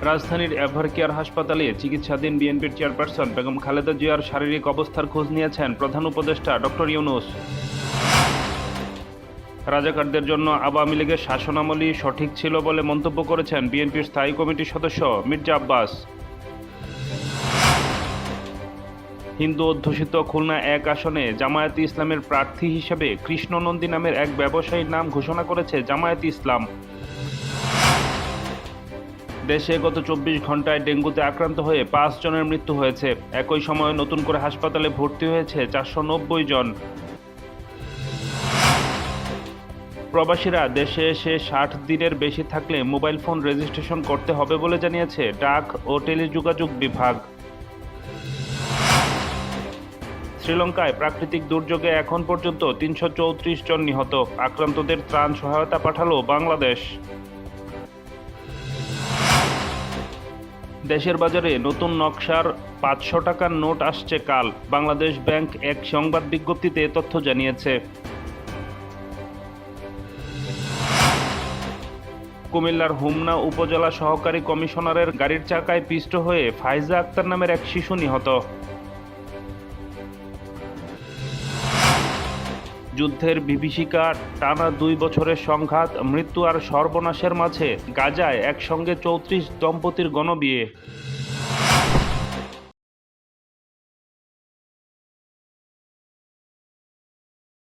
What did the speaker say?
রাজধানীর এভারকেয়ার হাসপাতালে চিকিৎসাধীন বিএনপির চেয়ারপারসন বেগম খালেদা জিয়ার শারীরিক অবস্থার খোঁজ নিয়েছেন প্রধান উপদেষ্টা ডক্টর ইউনূস। রাজাকারদের জন্য আওয়ামী লীগের শাসনামলই সঠিক ছিল বলে মন্তব্য করেছেন বিএনপির স্থায়ী কমিটির সদস্য মির্জা আব্বাস। হিন্দু অধ্যুষিত খুলনা ১ আসনে জামায়াতে ইসলামের প্রার্থী হিসেবে কৃষ্ণ নন্দী নামের এক ব্যবসায়ীর নাম ঘোষণা করেছে জামায়াতে ইসলাম। দেশে গত ২৪ ঘন্টায় ডেঙ্গুতে আক্রান্ত হয়ে ৫ জনের মৃত্যু হয়েছে। একই সময়ে নতুন করে হাসপাতালে ভর্তি হয়েছে ৪৯০ জন। প্রবাসীরা দেশে এসে ৬০ দিনের বেশি থাকলে মোবাইল ফোন রেজিস্ট্রেশন করতে হবে বলে জানিয়েছে ডাক ও টেলিযোগাযোগ বিভাগ। শ্রীলঙ্কায় প্রাকৃতিক দুর্যোগে এখন পর্যন্ত ৩৩৪ জন নিহত। আক্রান্তদের ত্রাণ সহায়তা পাঠালো বাংলাদেশ। দেশের বাজারে নতুন নকশার ৫০০ টাকার নোট আসছে কাল। বাংলাদেশ ব্যাংক এক সংবাদ বিজ্ঞপ্তিতে তথ্য জানিয়েছে। কুমিল্লার হোমনা উপজেলা সহকারী কমিশনারের গাড়ির চাকায় পিষ্ট হয়ে ফাইজা আক্তার নামের এক শিশু নিহত। যুদ্ধের বিভীষিকা, টানা ২ বছরের সংঘাত, মৃত্যু আর সর্বনাশের মাঝে গাজায় একসঙ্গে ৩৪ দম্পতির গণবিয়ে।